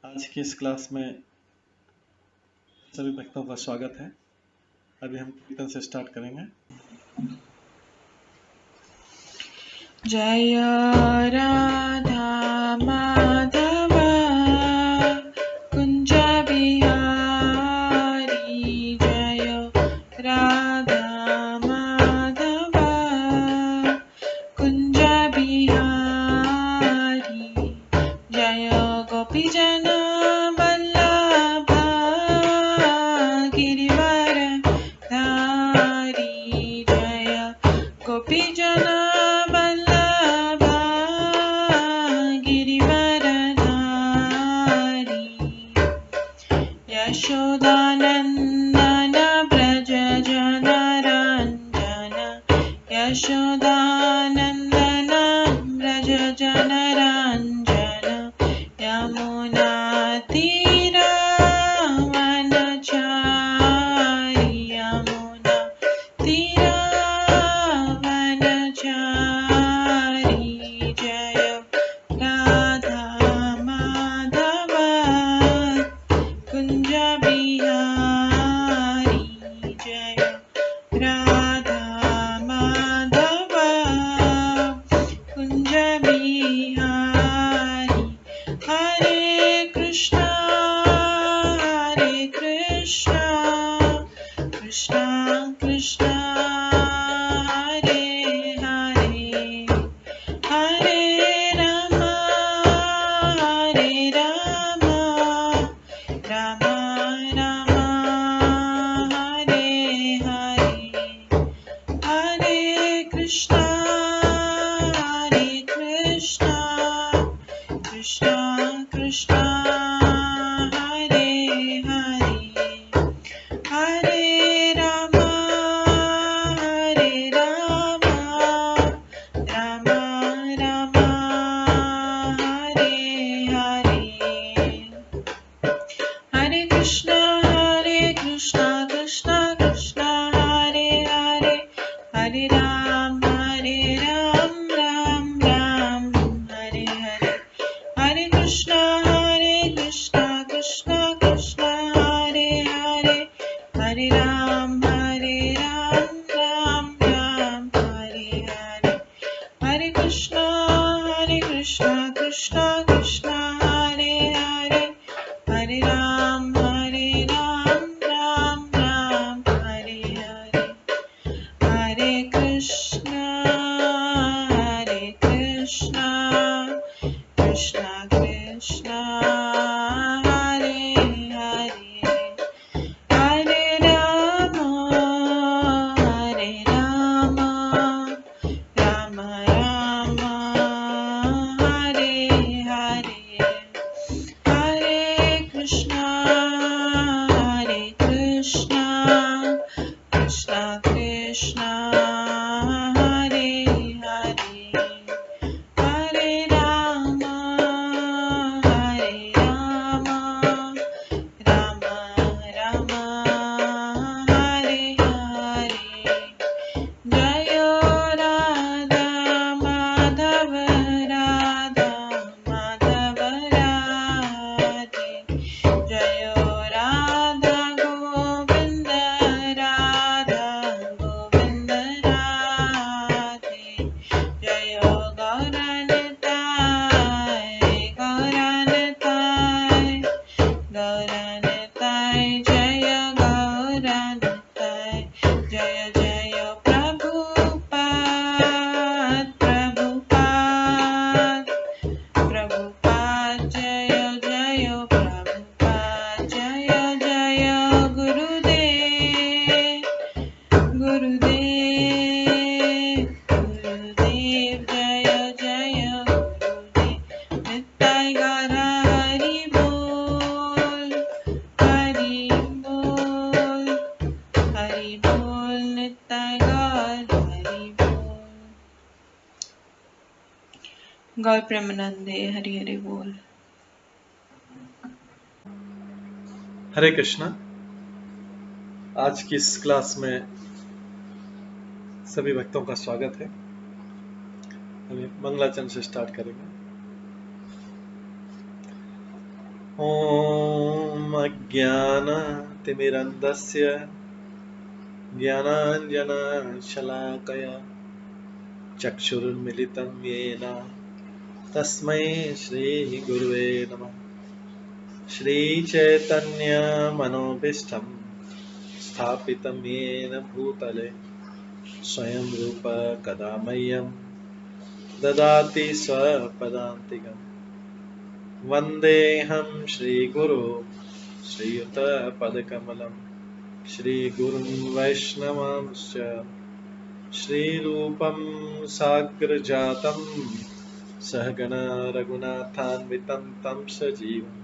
आज की इस क्लास में सभी भक्तों का स्वागत है। अभी हम कीर्तन से स्टार्ट करेंगे। जय राधा माधव कुंज बिहारी, जय राधा माधव कुंज बिहारी, जय गोपी जन वल्लभ गिरिवर धारी, जय गोपी जन वल्लभ गिरिवर धारी, यशोदानंदन ब्रज जन रंजन, यशोदानंदन ब्रज जन रंजन, यमुना तीरा वनचारी, यमुना तीरा वनचारी, जय राधा माधव कुंज बिहारी, जय राधा माधव कुंज बिहारी, हरे कृष्णा कृष्णा कृष्णा हरे हरे, हरे राम राम राम हरे हरे, हरे कृष्णा कृष्णा कृष्णा हरे हरे, हरे राम राम राम हरे हरे, हरे कृष्णा कृष्णा कृष्णा हरे हरे, हरे राम राम राम हरे हरे, हरे कृष्णा कृष्णा कृष्णा हरे हरे, हरे राम राम राम हरे हरे, हरे कृष्णा कृष्णा कृष्णा हरे हरे, हरे राम राम राम हरे हरे, हरे कृष्णा कृष्णा कृष्णा हरे हरे, हरे राम राम राम हरे हरे, हरे कृष्णा कृष्णा कृष्णा हरे हरे, हरे राम राम राम हरे हरे, जय राधा माधव राधे, जय राधा गोविंद राधे, जय गौरनताय जय गौरनताय, जय जय प्रभुपाद जय जय प्रभुपाद, जय जय गुरुदेव जय जय गुरुदेव, नित्य गौर हरि बोल नित्य गौर हरि बोल। गौर प्रेमानंदे हरि हरि बोल। हरे कृष्णा। आज की इस क्लास में सभी भक्तों का स्वागत है। हम मंगलाचरण से स्टार्ट करेंगे। ॐ अज्ञानतिमिरन्धस्य ज्ञानाञ्जनशलाकया चक्षुरुन्मिलितं येन तस्मै श्रीगुरुवे नमः। श्रीचैतन्यमनोभीष्टं स्थापितं येन भूतले स्वयं रूप कदा मह्यं ददाति स्वपदान्तिकम्। वन्देऽहं श्रीगुरो श्रीयुतपदकमलं श्रीगुरुं वैष्णवांश्च श्रीरूपं साग्रजातं सहगण रघुनाथान्वितं तं सजीवं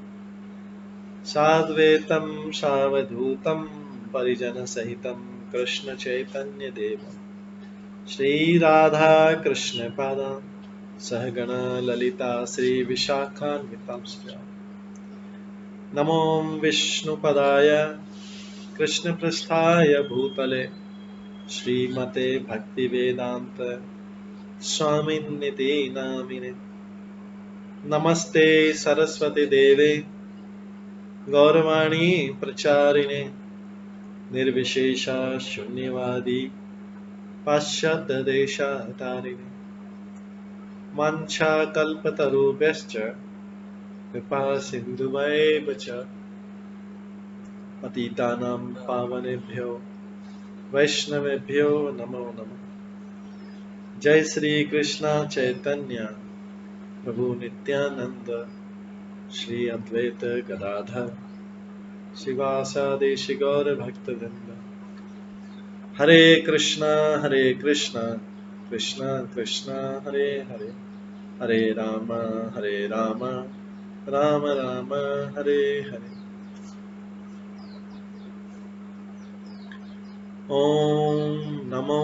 साद्वैतं सावधूतं परिजनसहितं कृष्णचैतन्यदेवं श्रीराधाकृष्णपादान् सहगण ललिता श्रीविशाखान्वितांश्च नमो विष्णुपदाय कृष्णपृष्ठाय भूतले श्रीमते भक्तिवेदान्त स्वामिन्निति नामिने। नमस्ते सरस्वती देवे गौरवाणी प्रचारिणे निर्विशेष शून्यवादी पाश्चात्य देशतारिणे। वाञ्छाकल्पतरुभ्यश्च कृपा सिन्धुभ्येव च पतितानां पावनेभ्यो वैष्णवेभ्यो नमो नमः। जय श्री कृष्ण चैतन्य प्रभु नित्यानंद श्री अद्वैत गदाधर शिवासादि गौर भक्तवृंद। हरे कृष्णा कृष्णा कृष्णा हरे हरे, हरे राम राम राम हरे हरे। ओम नमो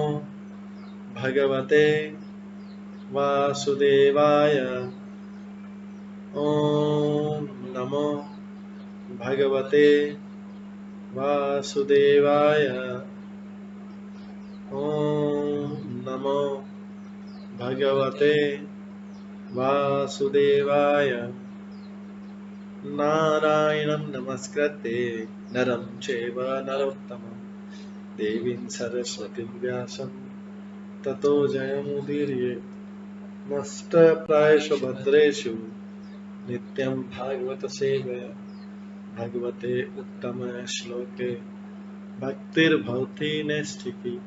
भगवते वासुदेवाय। ओम नमो भगवते वासुदेवाय। ओम नमो भगवते वासुदेवाय। नारायणं नमस्कृत्य नरं चैव नरोत्तमं देवीं सरस्वतीं व्यासं ततो जयमुदीरये। नष्टप्रायेषु भद्रेषु नित्यं भागवत सेवया भगवते उत्तम श्लोके भक्तिर्भवति नैष्ठिकी।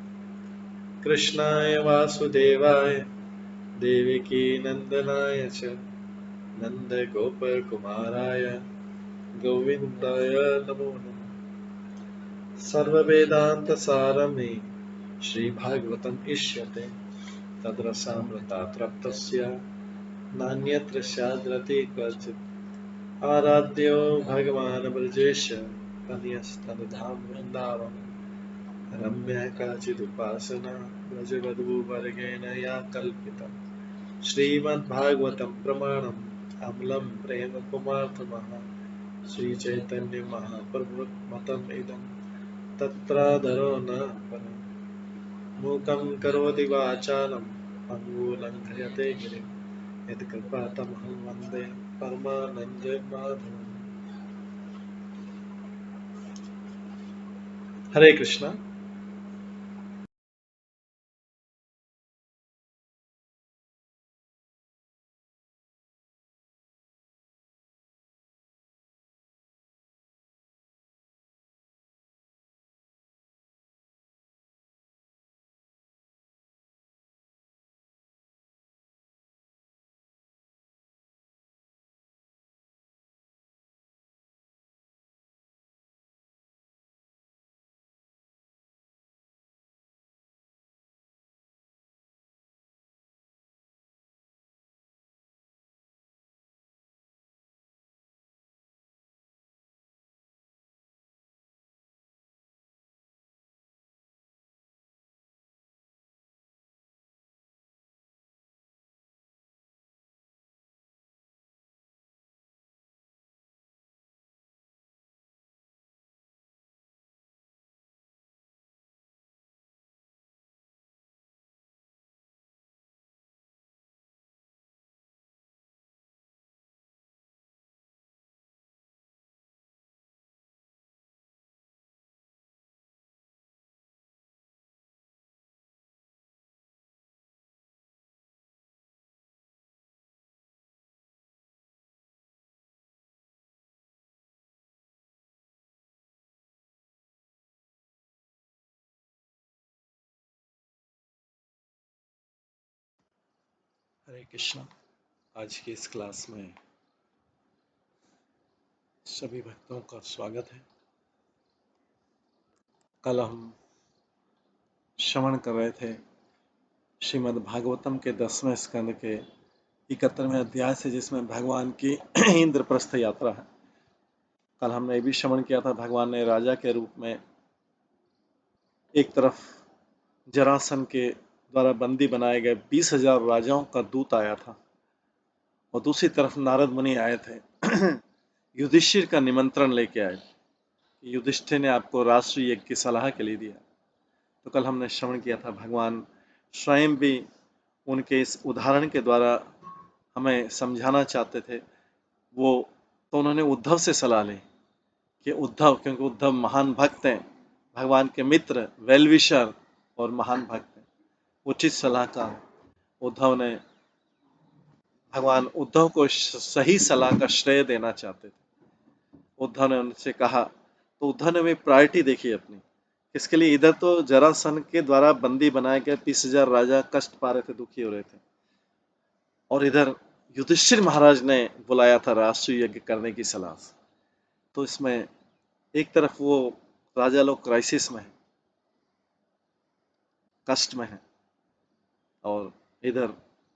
कृष्णाय वासुदेवाय देवकी नंदनाय च नन्दगोपकुमाराय गोविन्दाय नमो नमः। सर्ववेदान्तसारमे श्रीभागवतम् इष्यते तद्रसामृतात् नान्यत्र स्याद्रति क्वचित्। आराध्यो भगवान् ब्रजेश तनयस्तनुधाम वृन्दावन रम्या काचिदुपासना ब्रजवधूवर्गेण या कल्पिता। श्रीमद्भागवतं प्रमाणम् अमलं प्रेमकुमार्थमः श्रीचैतन्य महाप्रभुमतम् इदं तत्रादरो न परम्। मूकं करोति वाचालं पङ्गुलङ्घयते गिरिं यत्कृपातमहं वन्दे परमानन्दमाधवम्। हरे कृष्णा। हरे कृष्णा। आज की इस क्लास में सभी भक्तों का स्वागत है। कल हम श्रवण कर रहे थे श्रीमद् भागवतम के 10वें स्कंद के 71वें अध्याय से, जिसमें भगवान की इंद्रप्रस्थ यात्रा है। कल हमने ये भी श्रवण किया था, भगवान ने राजा के रूप में एक तरफ जरासंध के द्वारा बंदी बनाए गए 20,000 राजाओं का दूत आया था और दूसरी तरफ नारद मुनि आए थे युधिष्ठिर का निमंत्रण लेके आए। युधिष्ठिर ने आपको राष्ट्रीय यज्ञ की सलाह के लिए दिया। तो कल हमने श्रवण किया था, भगवान स्वयं भी उनके इस उदाहरण के द्वारा हमें समझाना चाहते थे। तो उन्होंने उद्धव से सलाह ली कि उद्धव, क्योंकि उद्धव महान भक्त हैं, भगवान के मित्र, वेलविशर और महान भक्त हैं, उचित सलाहकार। उद्धव ने भगवान उद्धव को सही सलाह का श्रेय देना चाहते थे। उद्धव ने उनसे कहा, तो उद्धव ने भी प्रायोरिटी देखी अपनी। इसके लिए इधर तो जरासंध के द्वारा बंदी बनाए गए 20,000 राजा कष्ट पा रहे थे, दुखी हो रहे थे, और इधर युधिष्ठिर महाराज ने बुलाया था राष्ट्रीय यज्ञ करने की सलाह से। तो इसमें एक तरफ वो राजा लोग क्राइसिस में है, कष्ट में है, और इधर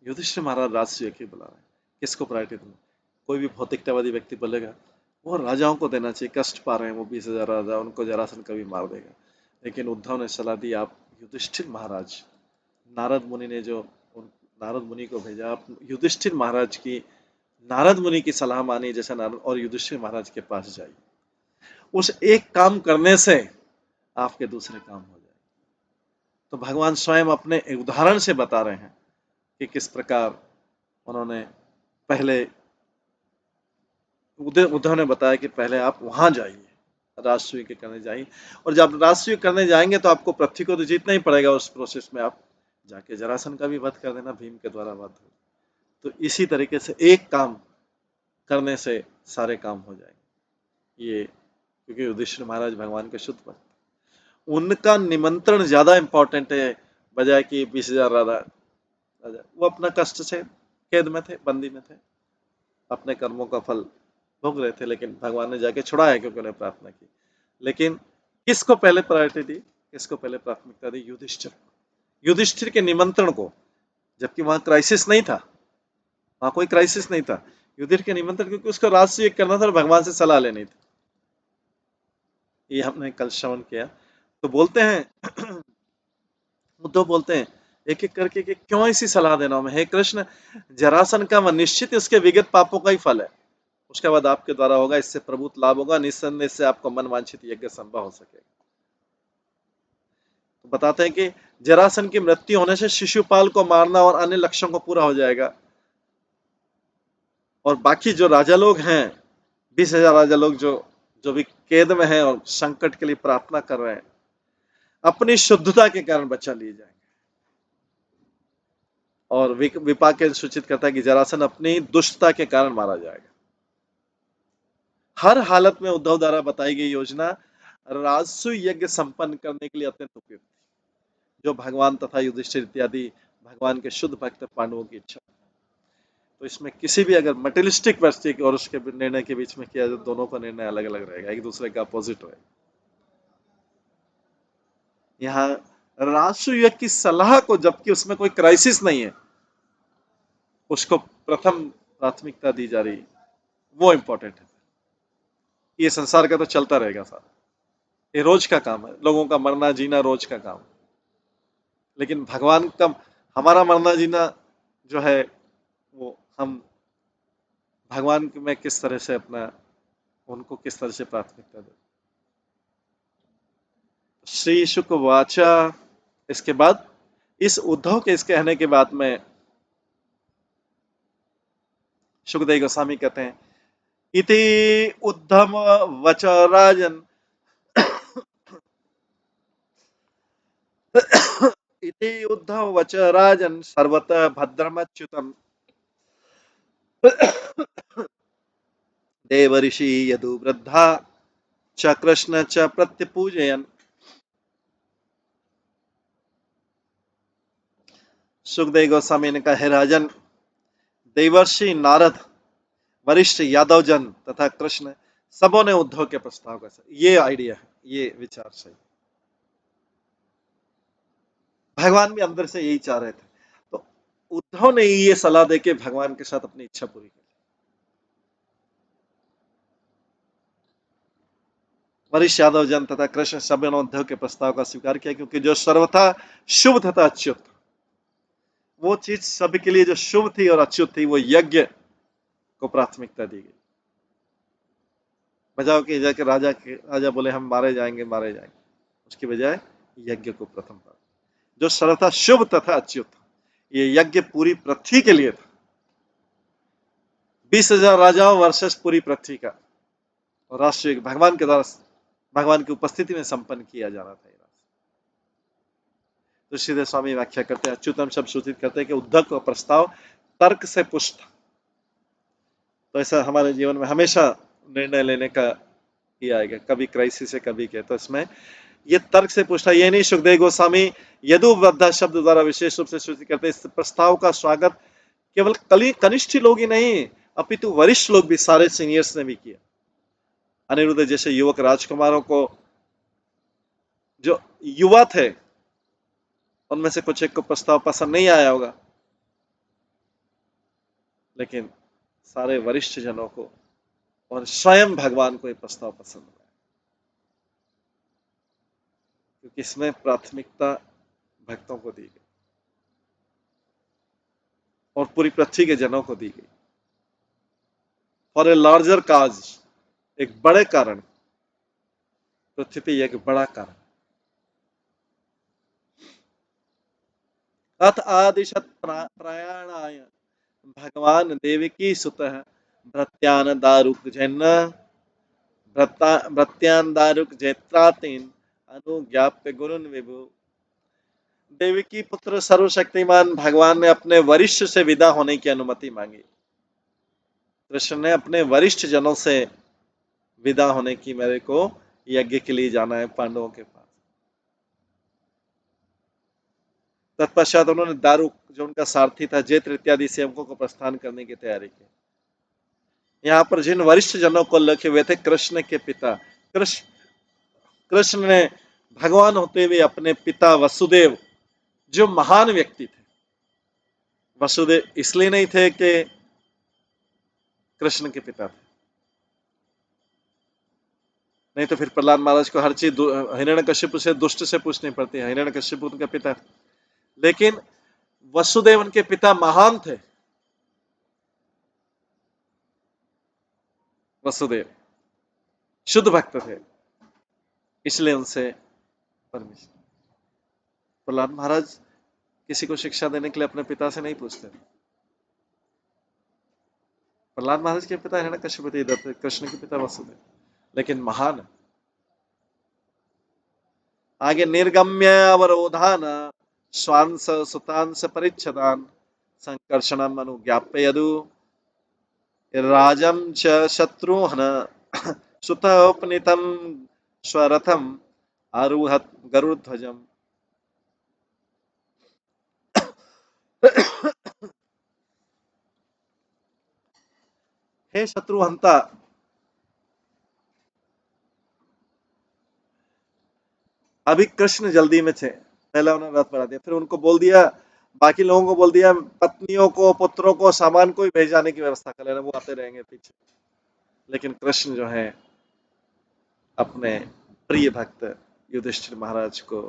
युधिष्ठिर महाराज राष्ट्रीय यज्ञ बुला रहे हैं। किसको प्रायोरिटी दूं? कोई भी भौतिकतावादी व्यक्ति बोलेगा वो राजाओं को देना चाहिए, कष्ट पा रहे हैं वो 20,000 राजा, उनको जरासंध कभी मार देगा। लेकिन उद्धव ने सलाह दी, आप युधिष्ठिर महाराज, नारद मुनि ने जो नारद मुनि को भेजा, आप युधिष्ठिर महाराज की, नारद मुनि की सलाह मानी, जैसे नारद, और युधिष्ठिर महाराज के पास जाइए। उस एक काम करने से आपके दूसरे काम हो जाए। तो भगवान स्वयं अपने उदाहरण से बता रहे हैं कि किस प्रकार उन्होंने पहले, उद्धव ने बताया कि पहले आप वहां जाइए, राष्ट्रीय के करने जाइए, और जब राष्ट्रीय करने जाएंगे तो आपको पृथ्वी को तो जीतना ही पड़ेगा। उस प्रोसेस में आप जाके जरासंध का भी वध कर देना, भीम के द्वारा वध हो। तो इसी तरीके से एक काम करने से सारे काम हो जाएंगे। ये क्योंकि युधिष्ठिर महाराज भगवान के शुद्ध भक्त, उनका निमंत्रण ज्यादा इंपॉर्टेंट है बजाय कि 20,000 राजा। वो अपना कष्ट से कैद में थे, बंदी में थे, अपने कर्मों का फल भोग रहे थे, लेकिन भगवान ने जाके छुड़ाया क्योंकि उन्हें प्रार्थना की। लेकिन किसको पहले प्रायोरिटी दी, किसको पहले प्राथमिकता दी? युधिष्ठिर। युधिष्ठिर के निमंत्रण को, जबकि वहां क्राइसिस नहीं था, वहां कोई क्राइसिस नहीं था। युधिष्ठिर के निमंत्रण, क्योंकि उसको राष्ट्रीय करना था और भगवान से सलाह लेनी थी। ये हमने कल श्रवण किया। तो बोलते हैं उद्धव बोलते हैं एक एक करके कि क्यों ऐसी सलाह देना हूं मैं? हे कृष्ण, जरासंध का वध निश्चित उसके विगत पापों का ही फल है, उसके बाद आपके द्वारा होगा, इससे प्रभुत लाभ होगा, निस्संदेह से आपको मन वांछित यज्ञ संभव हो सकेगा। तो बताते हैं कि जरासंध की मृत्यु होने से शिशुपाल को मारना और अन्य लक्ष्यों को पूरा हो जाएगा, और बाकी जो राजा लोग हैं, 20,000 राजा लोग जो भी कैद में हैं और संकट के लिए प्रार्थना कर रहे हैं, अपनी शुद्धता के कारण बचा लिए जाएंगे। और विपाक सूचित करता है कि जरासंध अपनी दुष्टता के कारण मारा जाएगा। हर हालत में उद्धव द्वारा बताई गई योजना राजसूय यज्ञ संपन्न करने के लिए अत्यंत उपयुक्त, जो भगवान तथा युधिष्ठिर इत्यादि भगवान के शुद्ध भक्त पांडवों की इच्छा। तो इसमें किसी भी अगर मटेरियलिस्टिक व्यक्ति और उसके निर्णय के बीच में किया जाए, दोनों का निर्णय अलग अलग रहेगा, एक दूसरे का अपोजिट रहेगा। यहाँ राजसूय यज्ञ की सलाह को, जबकि उसमें कोई क्राइसिस नहीं है, उसको प्रथम प्राथमिकता दी जा रही, वो इंपॉर्टेंट है। ये संसार का तो चलता रहेगा सारा, ये रोज का काम है, लोगों का मरना जीना रोज का काम। लेकिन भगवान का, हमारा मरना जीना जो है, वो हम भगवान में किस तरह से अपना, उनको किस तरह से प्राथमिकता दे। श्री शुक वाचा, इसके बाद इस उद्धव के इस कहने के बाद में सुखदेव गोस्वामी कहते हैं, इति उद्धव वच राजन इति उद्धव वच राजन सर्वतः भद्रमच्युतम देवर्षि यदु वृद्धा च कृष्ण च प्रत्यपूजयन्। सुखदेव गोस्वामी ने कहा, हे राजन, देवर्षि नारद, वरिष्ठ यादव जन तथा कृष्ण सबों ने उद्धव के प्रस्ताव का ये आइडिया है, ये विचार सही। भगवान भी अंदर से यही चाह रहे थे, तो उद्धव ने ये सलाह देके भगवान के साथ अपनी इच्छा पूरी की। वरिष्ठ यादव जन तथा कृष्ण सब ने उद्धव के प्रस्ताव का स्वीकार किया, क्योंकि जो सर्वथा शुभ तथा अच्युत, वो चीज सबके लिए जो शुभ थी और अच्युत थी, वो यज्ञ को प्राथमिकता दी गई। बजाओ कि जाके राजा बोले हम मारे जाएंगे, उसकी बजाय यज्ञ को प्रथम था, जो सर्वथा शुभ तथा अच्युत। ये यज्ञ पूरी पृथ्वी के लिए था, 20,000 राजाओं वर्सेस पूरी पृथ्वी का, और राष्ट्रीय भगवान के द्वारा भगवान की उपस्थिति में संपन्न किया जाना था। तो सीधे स्वामी व्याख्या करते हैं, अच्युतम शब्द सूचित करते हैं कि उद्धव का प्रस्ताव तर्क से पुष्ट था। तो ऐसा हमारे जीवन में हमेशा निर्णय लेने का ही आएगा, कभी क्राइसिस है कभी क्या, तो इसमें ये तर्क से पूछना। ये नहीं सुखदेव गोस्वामी यदुवृद्धा शब्द द्वारा विशेष रूप से सूचित करते हैं, इस प्रस्ताव का स्वागत केवल कनिष्ठ लोग ही नहीं, अपितु वरिष्ठ लोग भी, सारे सीनियर्स ने भी किया। अनिरुद्ध जैसे युवक राजकुमारों को, जो युवा थे, उनमें से कुछ एक को प्रस्ताव पसंद नहीं आया होगा, लेकिन सारे वरिष्ठ जनों को और स्वयं भगवान को ये प्रस्ताव पसंद आया, क्योंकि इसमें प्राथमिकता भक्तों को दी गई और पूरी पृथ्वी के जनों को दी गई, फॉर ए लार्जर काज, एक बड़े कारण, पृथ्वी पे एक बड़ा कारण। अथ आदिशत प्रयाणाय भगवान देवकी सुतः भृत्यान दारुक जैन भृत्यान दारुक जैत्रातीन अनुज्ञाप्य गुरुन विभु। देवकी पुत्र सर्वशक्तिमान भगवान ने अपने वरिष्ठ से विदा होने की अनुमति मांगी। कृष्ण ने अपने वरिष्ठ जनों से विदा होने की, मेरे को यज्ञ के लिए जाना है पांडवों के पास। तत्पश्चात उन्होंने दारुक, जो उनका सारथी था, जैत्र इत्यादि सेवकों को प्रस्थान करने की तैयारी की। यहाँ पर जिन वरिष्ठ जनों को लिखे हुए थे कृष्ण के पिता, कृष्ण ने भगवान होते हुए अपने पिता वसुदेव, जो महान व्यक्ति थे, वसुदेव इसलिए नहीं थे कि कृष्ण के पिता थे, नहीं तो फिर प्रहलाद महाराज को हर चीज हिरण्यकश्यप से, दुष्ट से पूछनी पड़ती है। हिरण्यकश्यप उनका पिता, लेकिन वसुदेव उनके पिता महान थे। वसुदेव शुद्ध भक्त थे, इसलिए उनसे परमिशन। प्रहलाद महाराज किसी को शिक्षा देने के लिए अपने पिता से नहीं पूछते थे। प्रहलाद महाराज के पिता हिरण्यकश्यप थे, कृष्ण के पिता वसुदेव, लेकिन महान। आगे निर्गम्य अवरोधान स्वांस सुतांस परिच्छदान संकर्षणम अनुज्ञाप्य यदु राजम च शत्रुघ्न सुतोपनीतम स्वरथम आरुहत गरुध्वजम। हे शत्रुहंता, अभी कृष्ण जल्दी में थे, पहले उन्होंने रथ बढ़ा दिया, फिर उनको बोल दिया, बाकी लोगों को बोल दिया पत्नियों को, पुत्रों को, सामान को ही भेज जाने की व्यवस्था कर लेना, वो आते रहेंगे पीछे। लेकिन कृष्ण जो है अपने प्रिय भक्त युधिष्ठिर महाराज को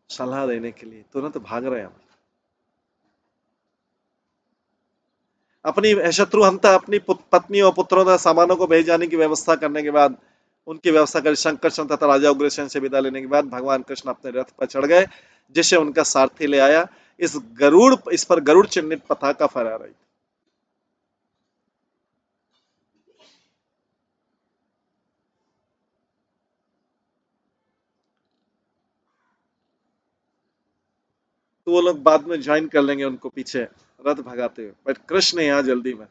सलाह देने के लिए तुरंत भाग रहे हैं। अपनी शत्रुहंता अपनी पत्नी और पुत्रों तथा सामानों को भेज जाने की व्यवस्था करने के बाद, उनकी व्यवस्था कर संकर्षण तथा राजा उग्रसेन से विदा लेने के बाद भगवान कृष्ण अपने रथ पर चढ़ गए, जिसे उनका सारथी ले आया। इस पर गरुड़ चिन्हित पताका फहरा रही। तो वो लोग बाद में ज्वाइन कर लेंगे उनको पीछे रथ भगाते हुए, बट कृष्ण यहाँ जल्दी में।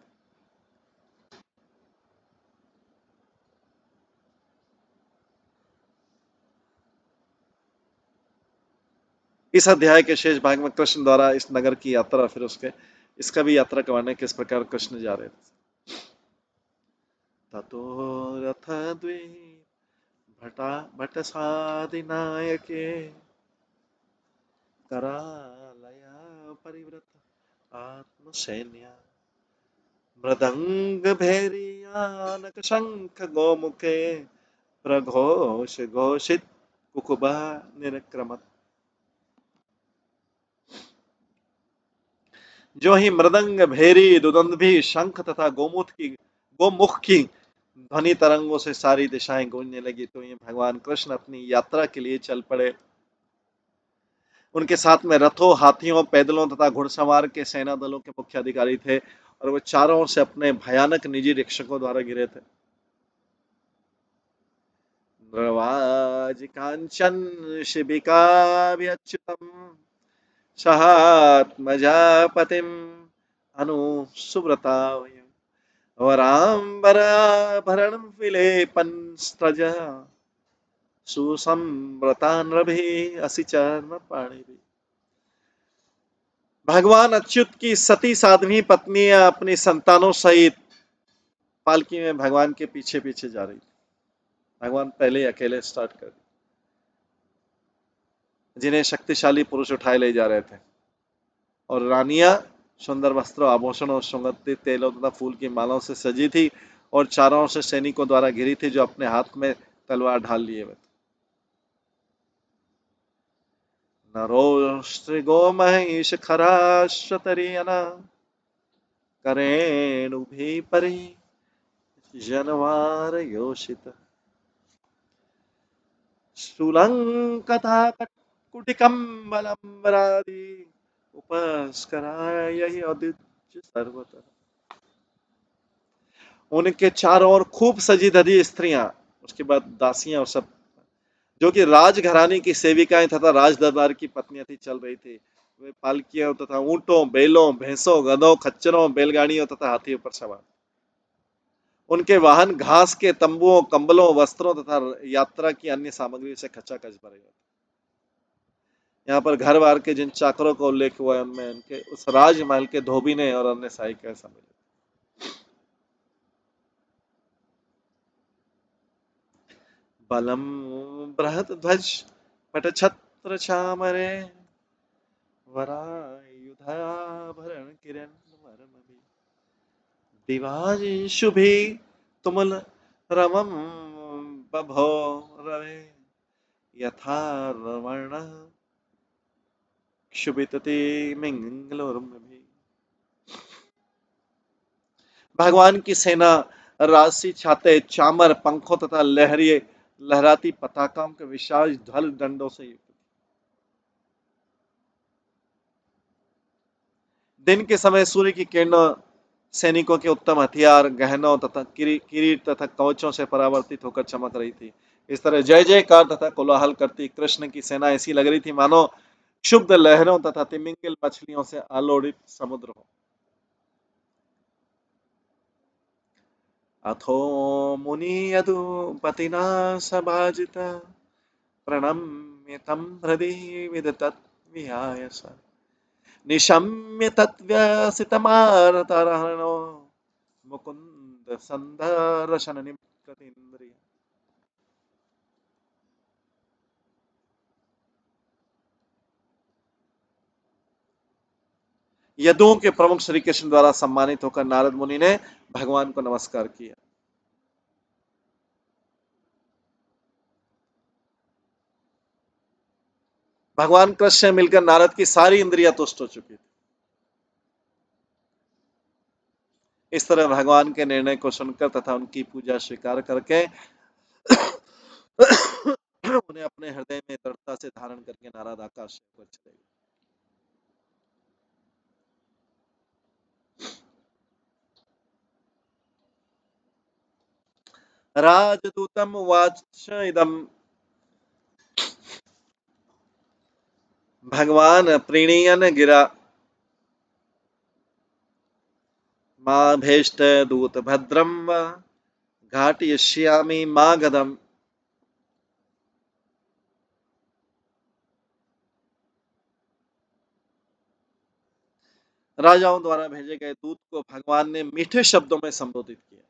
इस अध्याय के शेष भाग में कृष्ण द्वारा इस नगर की यात्रा, फिर उसके इसका भी यात्रा करवाने किस प्रकार कृष्ण जा रहे थे। ततो रथ द्वीप भटा भट साधिनायके करालया परिव्रत आत्मसैन्या मृदंग भैरियानक शंख गोमुखे प्रघोष घोषित कुकुबा निरक्रमत। जो ही मृदंग भेरी दुदंभी शंख तथा गोमुख की ध्वनि तरंगों से सारी दिशाएं गूंजने लगी तो ये भगवान कृष्ण अपनी यात्रा के लिए चल पड़े। उनके साथ में रथों, हाथियों, पैदलों तथा घुड़सवार के सेना दलों के मुख्य अधिकारी थे और वे चारों ओर से अपने भयानक निजी रक्षकों द्वारा घिरे थे। कांचन शिबिकाभ्यच्युतम् सहात्मजापतिम् अनुसुव्रता वराम्बराभरणं विलेपन्स्त्रजः सुसंव्रतान्रभिः असिचर्मपाणिभिः। भगवान अच्युत की सती साध्वी पत्नियां अपनी संतानों सहित पालकी में भगवान के पीछे पीछे जा रही थी। भगवान पहले अकेले स्टार्ट कर जिन्हें शक्तिशाली पुरुष उठाए ले जा रहे थे और रानियां सुंदर वस्त्रों, आभूषणों, सुगंधित तेलों तथा फूल की मालाओं से सजी थी और चारों ओर से सैनिकों द्वारा घिरी थी जो अपने हाथ में तलवार ढाल लिए हुए थे। नरोस्त्रिगो महिष खराश्वतरियना करेणुभि परि जनवार योषित शूलंकथा कुटिकम बलम्बरादि उपस्कराय अद्युच्च सर्वतः। उनके चारों ओर खूब सजी धजी स्त्रियां, उसके बाद दासियां और सब जो कि राजघराने की सेविकाएं तथा राज दरबार की पत्नियां थी चल रही थी। वे पालकियों तथा ऊंटों, बैलों, भैंसों, गधों, खच्चरों, बैलगाड़ियों तथा हाथियों पर सवार। उनके वाहन घास के तंबुओं, कंबलों, वस्त्रों तथा यात्रा की अन्य सामग्री से खचाखच भरे हुए। यहाँ पर घर बार के जिन चाकरों का उल्लेख हुआ है उनमें उनके उस राजमहल के धोबीने और अन्य सहायक सम्मिलित। बलम बृहत ध्वज पटछत्र चामरे वरायुधाभरण किरण वर्मभि दिवांशुभि तुमुल रमम बभो रवे यथा रवण क्षुभितति मिंगलोर्मभि। भगवान की सेना राशि छाते, चामर, पंखों तथा लहराती पताकाओं के विशाल ध्वल दंडों से युक्त। दिन के समय सूर्य की किरणों सैनिकों के उत्तम हथियार, गहनों तथा किरीट तथा कवचों से परावर्तित होकर चमक रही थी। इस तरह जय जयकार तथा कोलाहल करती कृष्ण की सेना ऐसी लग रही थी मानो क्षुब्ध लहरों तथा तिमिंगल मछलियों से आलोड़ित समुद्र हो। अथो मुनि यदुपतिना सभाजिता प्रणम्य तं हृदि विदतत् विहाय स निशम्य तत्व्यसितमारतरणो मुकुंद संदर्शन निकृतेन्द्रिय। यदुओं के प्रमुख श्री कृष्ण द्वारा सम्मानित होकर नारद मुनि ने भगवान को नमस्कार किया। भगवान कृष्ण से मिलकर नारद की सारी इंद्रियां तुष्ट हो चुकी थी। इस तरह भगवान के निर्णय को सुनकर तथा उनकी पूजा स्वीकार करके उन्हें अपने हृदय में दृढ़ता से धारण करके नारद आकाश पर चले गए। राजदूतम उवाच इदम भगवान प्रणीयन गिरा माभीष्ट दूत भद्रम व घाटयिष्यामि मा गदम। राजाओं द्वारा भेजे गए दूत को भगवान ने मीठे शब्दों में संबोधित किया।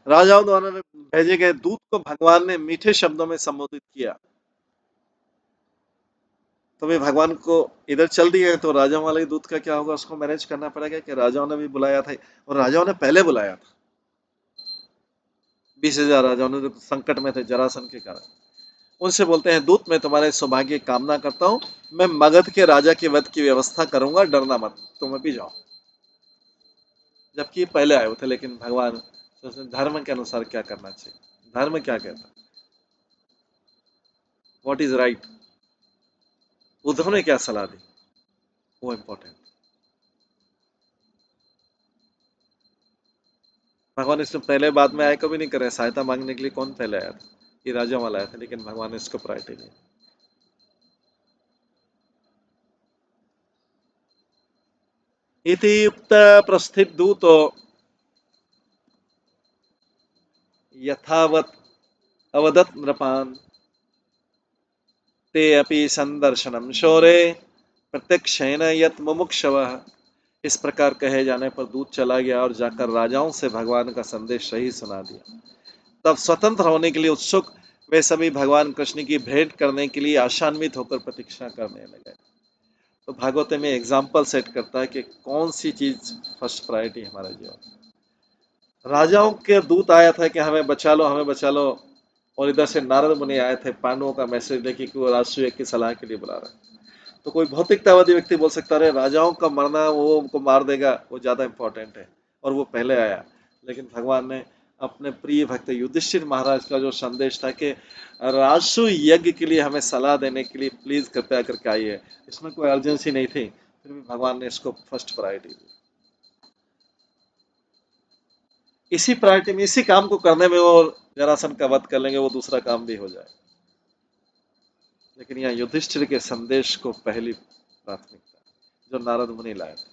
राजाओं द्वारा भेजे गए दूत को भगवान ने मीठे शब्दों में संबोधित किया। तो भाई भगवान को इधर चल दिए तो राजाओं वाले दूत का क्या होगा, उसको मैनेज करना पड़ेगा कि राजाओं ने भी बुलाया था और राजाओं ने पहले बुलाया था। 20,000 राजाओं ने संकट में थे जरासंध के कारण। उनसे बोलते हैं दूत, मैं तुम्हारे सौभाग्य की कामना करता हूं, मैं मगध के राजा के वध की व्यवस्था करूंगा, डरना मत, तुम भी जाओ। जबकि पहले आए हुए थे, लेकिन भगवान धर्म के अनुसार क्या करना चाहिए, धर्म क्या कहता है, व्हाट इज राइट, उद्धव ने क्या सलाह दी, वो इंपॉर्टेंट। भगवान इसमें पहले बाद में आए कभी नहीं करे, सहायता मांगने के लिए कौन पहले आया था, ये राजा वाला आया था, लेकिन भगवान ने इसको प्रायोरिटी दी। इति युक्त प्रस्थित दूतो यथावत अवदत नृपान ते अपि संदर्शनम शौरे प्रत्यक्षेण यत मुमुक्षवः। इस प्रकार कहे जाने पर दूत चला गया और जाकर राजाओं से भगवान का संदेश सही सुना दिया। तब स्वतंत्र होने के लिए उत्सुक वे सभी भगवान कृष्ण की भेंट करने के लिए आशान्वित होकर प्रतीक्षा करने लगे। तो भागवत में एग्जाम्पल सेट करता है कि कौन सी चीज फर्स्ट प्रायोरिटी है हमारे जीवन। राजाओं के दूत आया था कि हमें बचा लो, हमें बचा लो, और इधर से नारद मुनि आए थे पांडवों का मैसेज लेके कि वो राष्ट्रीय की सलाह के लिए बुला रहे हैं। तो कोई भौतिकतावादी व्यक्ति बोल सकता है राजाओं का मरना वो उनको मार देगा, वो ज्यादा इंपॉर्टेंट है, और वो पहले आया। लेकिन भगवान ने अपने प्रिय भक्त युधिष्ठिर महाराज का जो संदेश था कि राजसु यज्ञ के लिए हमें सलाह देने के लिए प्लीज कृपया करके आइए, इसमें कोई अर्जेंसी नहीं थी, फिर भी भगवान ने इसको फर्स्ट प्रायोरिटी दी। इसी प्रायोरिटी में, इसी काम को करने में वो जरासंध का वध कर लेंगे, वो दूसरा काम भी हो जाए। लेकिन यहाँ युधिष्ठिर के संदेश को पहली प्राथमिकता, जो नारद मुनि लाए थे।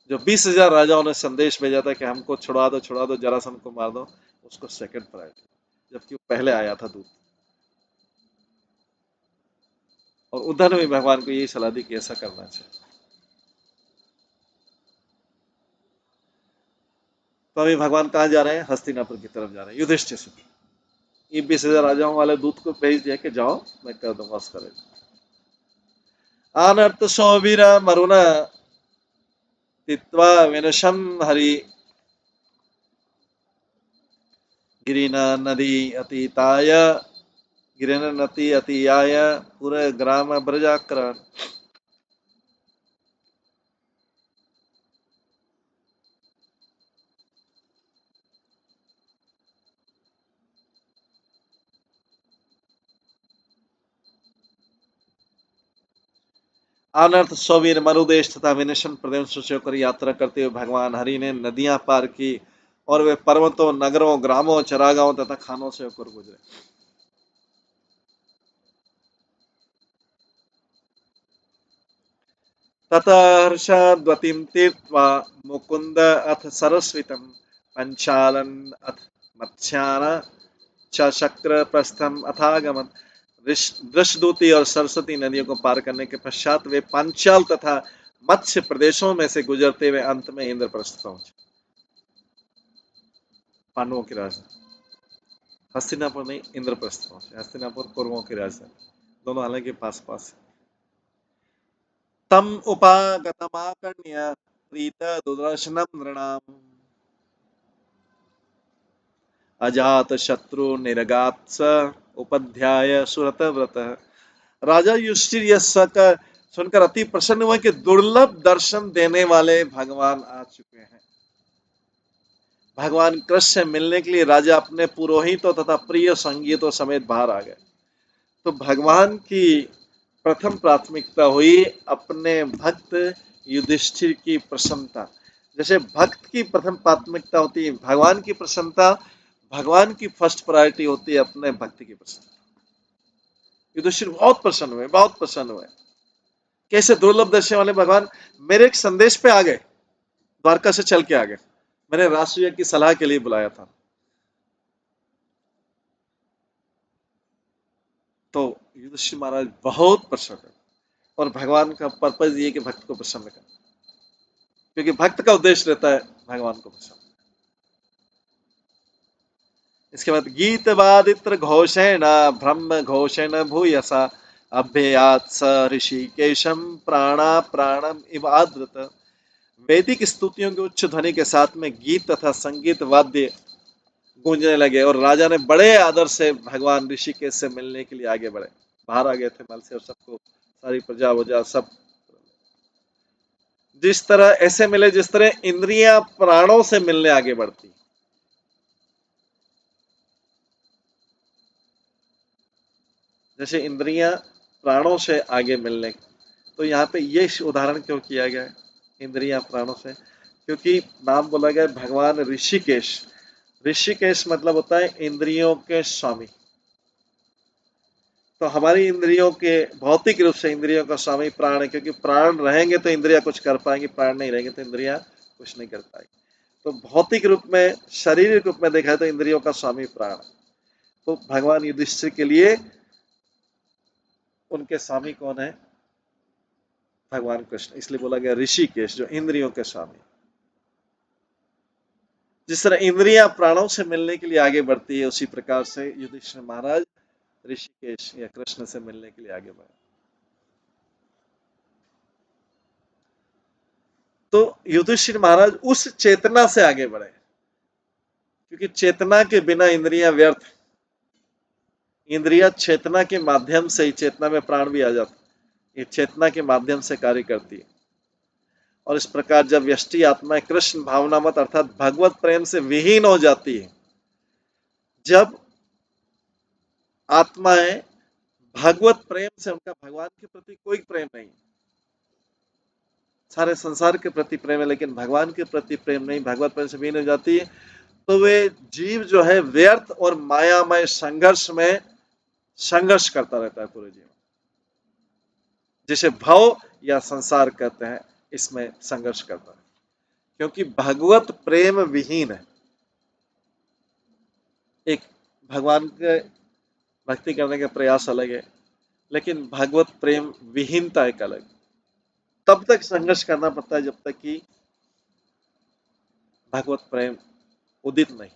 जो 20,000 राजाओं ने संदेश भेजा था कि हमको छुड़ा दो, जरासंध को मार दो, उसको सेकंड प्रायोरिटी, जबकि वो पहले आया था दूत। और उद्धव ने भी भगवान को यही सलाह दी कि ऐसा करना चाहिए। तो अभी भगवान कहाँ जा रहे हैं, हस्तिनापुर की तरफ जा रहे हैं युधिष्ठिर से। ये 20,000 राजाओं वाले दूत को भेज दिया कि जाओ, मैं कर दूंगा उसका रेट। आनर्त सौवीर मरुना तित्वा विनशम हरि गिरिना नदी अतीताय गिरिन नदी अतीयाय पूरे ग्राम ब्रजाकरण। अनर्थ सौवीर मरुदेश तथा विनशन प्रदेश से होकर यात्रा करते हुए भगवान हरि ने नदियां पार की और वे पर्वतों, नगरों, ग्रामों, चरागाहों तथा खानों से होकर गुजरे। ततर्षद्वतीं तीर्त्वा मुकुंद अथ सरस्वितम पंचालन अथ मत्स्यान च शक्र प्रस्थम अथागमन। वृषदूती और सरस्वती नदियों को पार करने के पश्चात वे पांचाल तथा मत्स्य प्रदेशों में से गुजरते हुए अंत में इंद्रप्रस्थ पहुंचे। पांडवों की राजधानी हस्तिनापुर नहीं, इंद्रप्रस्थ पहुंचे। हस्तिनापुर कौरवों की राजधानी, दोनों हालांकि पास पास है। तम उपागतमाकर्ण्य प्रीत दुर्दर्शनम नृणाम अजात शत्रु निरगात स उपाध्याय सुरत व्रत। राजा युधिष्ठिर यह सुनकर अति प्रसन्न हुए कि दुर्लभ दर्शन देने वाले भगवान आ चुके हैं। भगवान कृष्ण से मिलने के लिए राजा अपने पुरोहितों तथा प्रिय संगीतों समेत बाहर आ गए। तो भगवान की प्रथम प्राथमिकता हुई अपने भक्त युधिष्ठिर की प्रसन्नता। जैसे भक्त की प्रथम प्राथमिकता होती है भगवान की प्रसन्नता, भगवान की फर्स्ट प्रायोरिटी होती है अपने भक्त की प्रसन्नता। युधिष्ठिर बहुत प्रसन्न हुए, बहुत प्रसन्न हुए। कैसे दुर्लभ दर्शन वाले भगवान मेरे एक संदेश पे आ गए, द्वारका से चल के आ गए। मैंने राष्ट्रीय की सलाह के लिए बुलाया था। तो युधिष्ठिर महाराज बहुत प्रसन्न है। और भगवान का पर्पज ये कि भक्त को प्रसन्न करना, क्योंकि भक्त का उद्देश्य रहता है भगवान को प्रसन्न। इसके बाद गीत वादित्र घोषेण ब्रह्म घोषेण भूयसा अभ्ययात स ऋषिकेशम प्राणा प्राणम इव आदृत। वैदिक स्तुतियों की उच्च ध्वनि के साथ में गीत तथा संगीत वाद्य गूंजने लगे और राजा ने बड़े आदर से भगवान ऋषिकेश से मिलने के लिए आगे बढ़े। बाहर आ गए थे मल से और सबको, सारी प्रजा वजा सब जिस तरह ऐसे मिले जिस तरह इंद्रियां प्राणों से मिलने आगे बढ़ती। जैसे इंद्रियां प्राणों से आगे मिलने, तो यहाँ पे ये उदाहरण क्यों किया गया है इंद्रियां प्राणों से? क्योंकि नाम बोला गया भगवान ऋषिकेश। ऋषिकेश मतलब होता है इंद्रियों के स्वामी। तो हमारी इंद्रियों के भौतिक रूप से इंद्रियों का स्वामी प्राण है, क्योंकि प्राण रहेंगे तो इंद्रियां कुछ कर पाएंगी, प्राण नहीं रहेंगे तो इंद्रियां कुछ नहीं कर पाएंगी। तो भौतिक रूप में, शारीरिक रूप में देखा है तो इंद्रियों का स्वामी प्राण। तो भगवान युधिष्ठिर के लिए उनके स्वामी कौन है? भगवान कृष्ण। इसलिए बोला गया ऋषिकेश, जो इंद्रियों के स्वामी। जिस तरह इंद्रियां प्राणों से मिलने के लिए आगे बढ़ती है, उसी प्रकार से युधिष्ठिर महाराज ऋषिकेश या कृष्ण से मिलने के लिए आगे बढ़े। तो युधिष्ठिर महाराज उस चेतना से आगे बढ़े, क्योंकि चेतना के बिना इंद्रियां व्यर्थ। इंद्रिया चेतना के माध्यम से ही, चेतना में प्राण भी आ जाता, ये चेतना के माध्यम से कार्य करती है। और इस प्रकार जब व्यष्टि आत्मा कृष्ण भावनामत अर्थात भगवत प्रेम से विहीन हो जाती है, जब आत्माएं भगवत प्रेम से, उनका भगवान के प्रति कोई प्रेम नहीं, सारे संसार के प्रति प्रेम है लेकिन भगवान के प्रति प्रेम नहीं, भगवत प्रेम से विहीन हो जाती है, तो वे जीव जो है व्यर्थ और मायामय संघर्ष में संघर्ष करता रहता है पूरे जीवन, जिसे भव या संसार कहते हैं, इसमें संघर्ष करता है, क्योंकि भगवत प्रेम विहीन है। एक भगवान के भक्ति करने का प्रयास अलग है, लेकिन भगवत प्रेम विहीनता एक अलग। तब तक संघर्ष करना पड़ता है जब तक कि भगवत प्रेम उदित नहीं।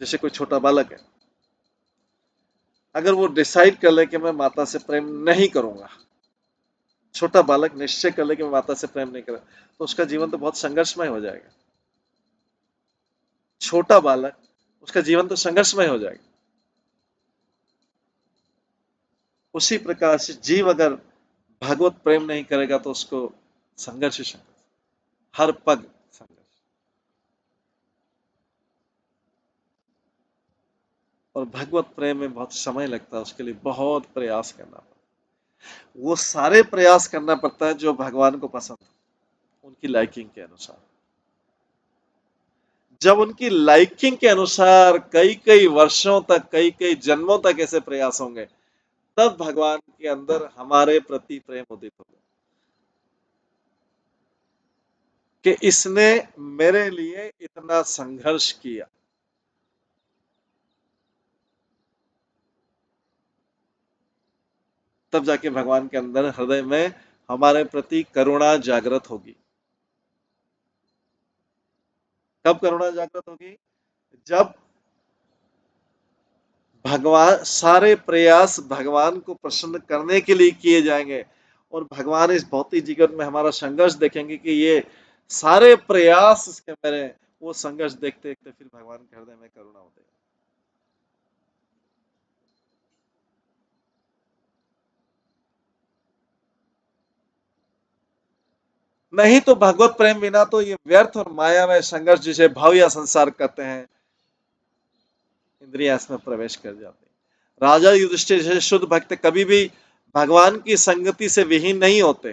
जैसे कोई छोटा बालक है, अगर वो डिसाइड कर ले कि मैं माता से प्रेम नहीं करूंगा, छोटा बालक निश्चय कर ले कि मैं माता से प्रेम नहीं करूंगा, तो उसका जीवन तो बहुत संघर्षमय हो जाएगा। छोटा बालक, उसका जीवन तो संघर्षमय हो जाएगा। उसी प्रकार से जीव अगर भगवत प्रेम नहीं करेगा तो उसको संघर्ष ही संघर्ष, हर पग संघर्ष। और भगवत प्रेम में बहुत समय लगता है, उसके लिए बहुत प्रयास करना पड़ता है। वो सारे प्रयास करना पड़ता है जो भगवान को पसंद है, उनकी लाइकिंग के अनुसार। जब उनकी लाइकिंग के अनुसार कई कई वर्षों तक, कई कई जन्मों तक ऐसे प्रयास होंगे, तब भगवान के अंदर हमारे प्रति प्रेम उदित होगा कि इसने मेरे लिए इतना संघर्ष किया। तब जाके भगवान के अंदर हृदय में हमारे प्रति करुणा जागृत होगी। कब करुणा जागृत होगी? जब भगवान, सारे प्रयास भगवान को प्रसन्न करने के लिए किए जाएंगे और भगवान इस भौतिक जीवन में हमारा संघर्ष देखेंगे कि ये सारे प्रयास इसके मेरे, वो संघर्ष देखते देखते फिर भगवान के हृदय में करुणा होती है। नहीं तो भगवत प्रेम बिना तो ये व्यर्थ और माया में संघर्ष, जिसे भाव या संसार कहते हैं, इंद्रिया इसमें प्रवेश कर जाती है। राजा युधिष्ठिर जैसे शुद्ध भक्त कभी भी भगवान की संगति से विहीन नहीं होते।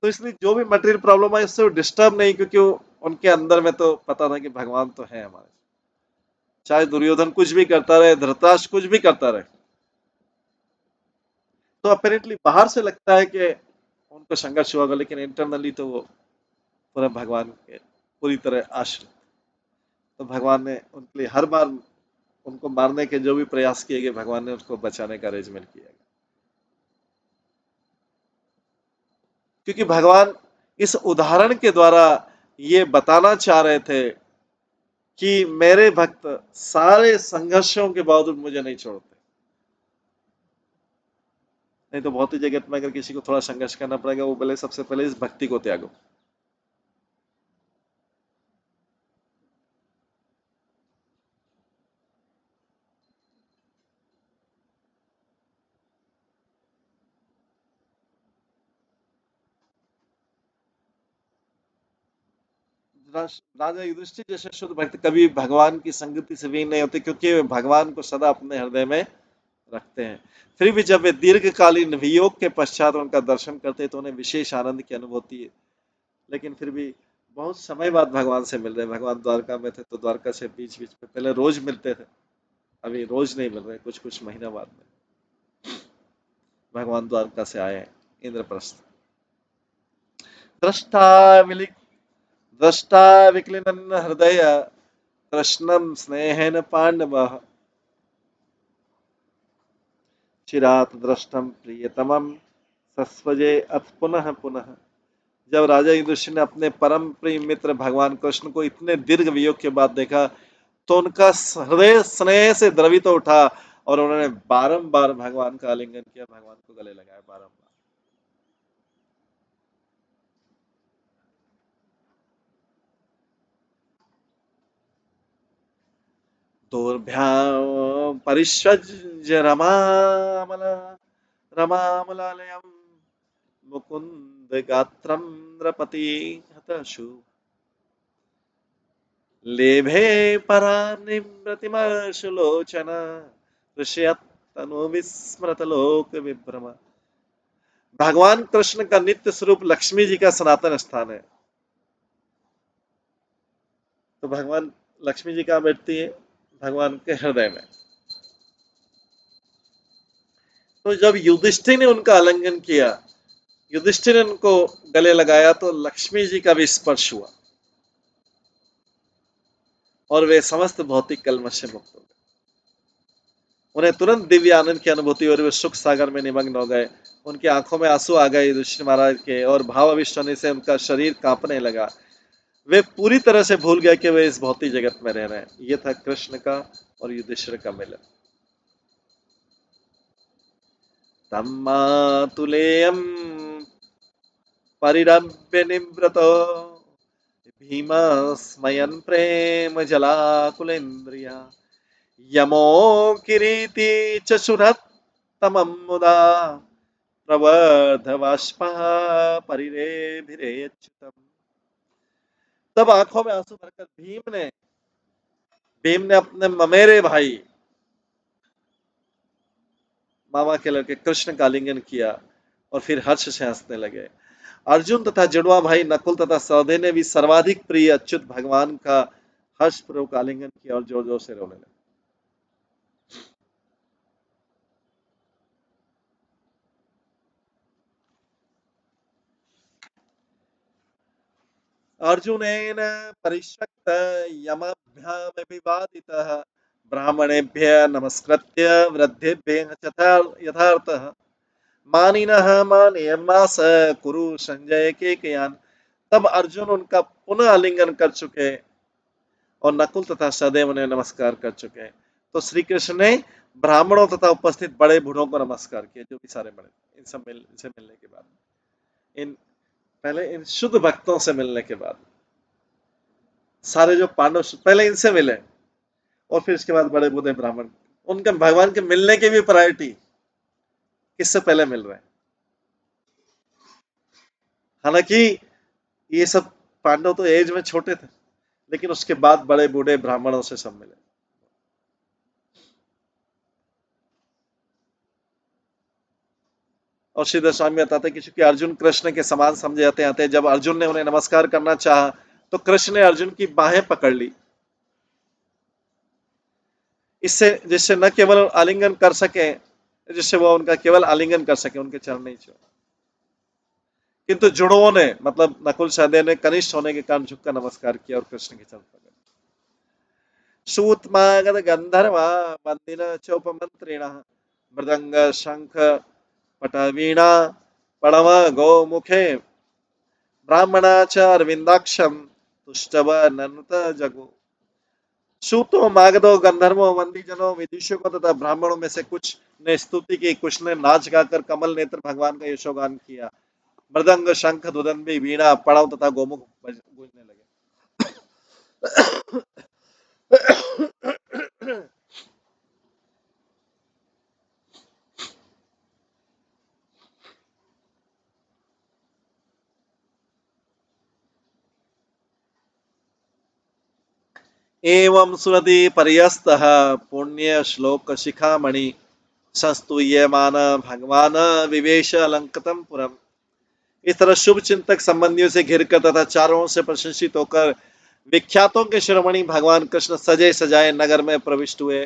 तो इसलिए जो भी मटेरियल प्रॉब्लम है उससे वो डिस्टर्ब नहीं, क्योंकि वो उनके अंदर में तो पता था कि भगवान तो है हमारे, चाहे दुर्योधन कुछ भी करता रहे, धृतराष्ट्र कुछ भी करता रहे। तो अपेरेंटली बाहर से लगता है कि उनको संघर्ष हुआ होगा, लेकिन इंटरनली तो वो पूरा भगवान के पूरी तरह आश्रित। तो भगवान ने उनके लिए हर बार उनको मारने के जो भी प्रयास किए गए, भगवान ने उसको बचाने का अरेंजमेंट किया गया, क्योंकि भगवान इस उदाहरण के द्वारा ये बताना चाह रहे थे कि मेरे भक्त सारे संघर्षों के बावजूद मुझे नहीं छोड़ते। नहीं तो भौतिक जगत में अगर किसी को थोड़ा संघर्ष करना पड़ेगा, वो बोले सबसे पहले इस भक्ति को त्यागो। राजा युधिष्ठिर जैसे शुद्ध भक्त कभी भगवान की संगति से भी नहीं होते, क्योंकि वे भगवान को सदा अपने हृदय में रखते हैं। फिर भी जब वे दीर्घकालीन वियोग के पश्चात उनका दर्शन करते तो उन्हें विशेष आनंद की अनुभूति है। लेकिन फिर भी बहुत समय बाद भगवान से मिल रहे। भगवान द्वारका में थे तो द्वारका से बीच बीच में पहले रोज मिलते थे, अभी रोज नहीं मिल रहे, कुछ कुछ महीना बाद में भगवान द्वारका से आए इंद्रप्रस्थ। दृष्टा विलिक दृष्टा विक्लिन्न हृदय कृष्णं स्नेहेन पांडवः चिरात दृष्टम प्रियतमम सस्वजे अथ पुनः पुनः। जब राजा युधिष्ठिर ने अपने परम प्रिय मित्र भगवान कृष्ण को इतने दीर्घ वियोग के बाद देखा तो उनका हृदय स्नेह से द्रवित तो उठा और उन्होंने बारंबार भगवान का आलिंगन किया, भगवान को गले लगाया बारंबार। दोर्भ्यां परिष्वज्य रमामलालयम् मुकुंद गात्रम नृपति हतशु लेभे परानिमृतिमर्षुलोचन ऋषयत् तनु विस्मृत लोक विभ्रम। भगवान कृष्ण का नित्य स्वरूप लक्ष्मी जी का सनातन स्थान है। तो भगवान लक्ष्मी जी कहाँ बैठती है? भगवान के हृदय में। तो जब युधिष्ठिर ने उनका आलिंगन किया, युधिष्ठिर ने उनको गले लगाया तो लक्ष्मी जी का भी स्पर्श हुआ और वे समस्त भौतिक कलमश से मुक्त हो गए। उन्हें तुरंत दिव्य आनंद की अनुभूति और वे सुख सागर में निमग्न हो गए। उनकी आंखों में आंसू आ गए युधिष्ठिर महाराज के, और भाव अविष्ट होने से उनका शरीर कांपने लगा। वे पूरी तरह से भूल गए कि वे इस भौतिक जगत में रह रहे हैं। ये था कृष्ण का और युधिष्ठिर का मिलन। तम्मातुलेयं परिरम्य निव्रतो भीमस्मयन् प्रेम जलाकुलेन्द्रिया यमो किरीटी चशुरत्तमं मुदा प्रवर्धवाष्पः परिरेभिरेच्युतम्। तब आंखों में आंसू भरकर भीम ने अपने ममेरे भाई मामा के लड़के कृष्ण का आलिंगन किया और फिर हर्ष से हंसने लगे। अर्जुन तथा जुड़वा भाई नकुल तथा सहदेव ने भी सर्वाधिक प्रिय अच्युत भगवान का हर्षपूर्वक आलिंगन किया और जोर जोर से रोने लगे। अर्जुनेन परिष्वक्त यमाभ्यामभिवादितः ब्राह्मणेभ्यः नमस्कृत्य वृद्धेभ्यः यथार्थः मानिनः मानयमास कुरु संजय के कयान। तब अर्जुन उनका पुनः आलिंगन कर चुके और नकुल तथा सहदेव ने नमस्कार कर चुके हैं। तो श्री कृष्ण ने ब्राह्मणों तथा उपस्थित बड़े बूढ़ों को नमस्कार किया, जो भी सारे बड़े, इनसे मिलने के बाद, इन पहले इन शुद्ध भक्तों से मिलने के बाद, सारे जो पांडव पहले इनसे मिले और फिर इसके बाद बड़े बूढ़े ब्राह्मण, उनके भगवान के मिलने की भी प्रायोरिटी किससे पहले मिल रहे हैं। हालांकि ये सब पांडव तो एज में छोटे थे, लेकिन उसके बाद बड़े बूढ़े ब्राह्मणों से सब मिले। और श्रीधर स्वामी बताते हैं कि चूंकि अर्जुन कृष्ण के समान समझे जाते हैं, जब अर्जुन ने उन्हें नमस्कार करना चाहा तो कृष्ण ने अर्जुन की बाहें पकड़ ली, इससे जिससे न केवल आलिंगन कर सके, जिससे वो उनका केवल आलिंगन कर सके, उनके चरण नहीं छुए। किंतु जुड़ों ने मतलब नकुल सहदेव ने कनिष्ठ होने के कारण झुककर नमस्कार किया और कृष्ण के चरण पकड़े। सूतमागध गंधर्वा वंदिन चोपमंत्रिण मृदंग शंख पटवीणा पणव गौमुखे ब्राह्मणाच अरविंदाक्षम तुष्टव ननुत जगो। सूतों, मागधों, गंधर्वों, वंदीजनों, विदुषकों तथा ब्राह्मणों में से कुछ ने स्तुति की, कुछ ने नाच गाकर कमल नेत्र भगवान का यशोगान किया। मृदंग, शंख, दुदंबी, वीणा, पड़ाव तथा गोमुख गूंजने लगे। एवं सुरति पर्यस्तः पुण्य श्लोक शिखामणि संस्तूयमान भगवान विवेश अलंकृतम पुरम। इस तरह शुभ चिंतक संबंधियों से घिरकर तथा चारों ओर से प्रशंसित होकर विख्यातों के शिरोमणि भगवान कृष्ण सजे सजाए नगर में प्रविष्ट हुए।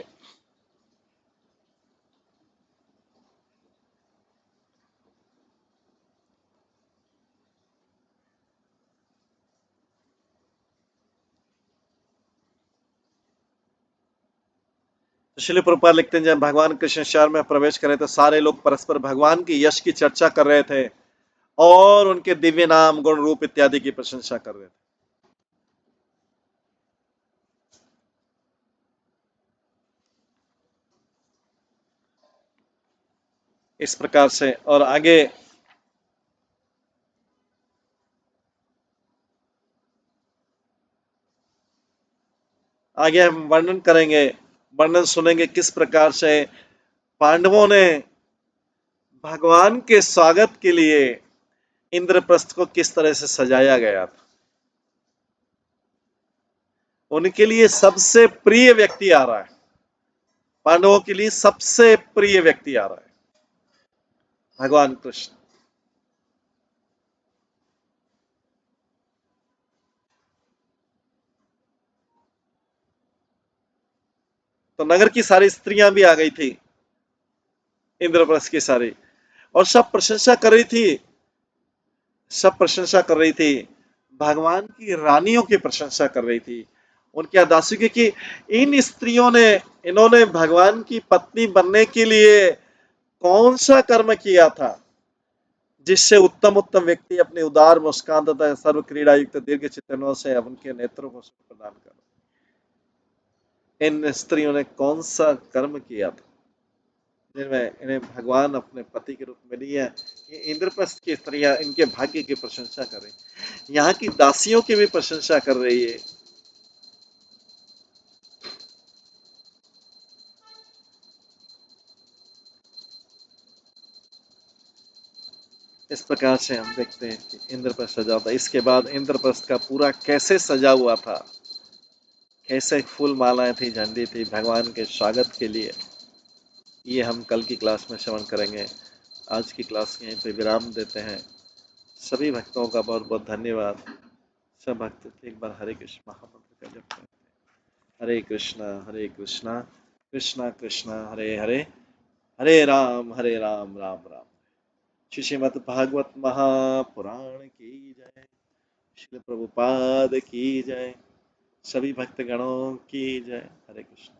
तो श्रील प्रभुपाद लिखते हैं, जब भगवान कृष्ण शहर में प्रवेश करे तो सारे लोग परस्पर भगवान की यश की चर्चा कर रहे थे और उनके दिव्य नाम, गुण, रूप इत्यादि की प्रशंसा कर रहे थे। इस प्रकार से और आगे हम वर्णन करेंगे, वर्णन सुनेंगे किस प्रकार से पांडवों ने भगवान के स्वागत के लिए इंद्रप्रस्थ को किस तरह से सजाया गया था। उनके लिए सबसे प्रिय व्यक्ति आ रहा है, पांडवों के लिए सबसे प्रिय व्यक्ति आ रहा है, भगवान कृष्ण। तो नगर की सारी स्त्रियां भी आ गई थी, इंद्रप्रस्थ की सारी, और सब प्रशंसा कर रही थी, सब प्रशंसा कर रही थी, भगवान की रानियों की प्रशंसा कर रही थी, उनकी दासियों की, कि इन स्त्रियों ने, इन्होंने भगवान की पत्नी बनने के लिए कौन सा कर्म किया था जिससे उत्तम उत्तम व्यक्ति अपने उदार मुस्कान तथा सर्व क्रीड़ा युक्त दीर्घ चितनों से उनके नेत्रों को सुख प्रदान कर। इन स्त्रियों ने कौन सा कर्म किया था जिनमें इन्हें भगवान अपने पति के रूप में लिया। ये इंद्रप्रस्थ की स्त्रियां इनके भाग्य की प्रशंसा कर रही, यहाँ की दासियों की भी प्रशंसा कर रही है। इस प्रकार से हम देखते हैं कि इंद्रप्रस्थ सजा था। इसके बाद इंद्रप्रस्थ का पूरा कैसे सजा हुआ था, कैसे फूल मालाएं थी, झंडी थी भगवान के स्वागत के लिए, ये हम कल की क्लास में श्रवण करेंगे। आज की क्लास यहीं पे विराम देते हैं। सभी भक्तों का बहुत बहुत धन्यवाद। सब भक्त एक बार हरे कृष्ण महामंत्र का जप करें। हरे कृष्णा कृष्णा कृष्णा हरे हरे, हरे राम राम राम। श्रीमद् भागवत महापुराण की जय, श्री प्रभुपाद की जय, सभी भक्तगणों की जय। हरे कृष्ण।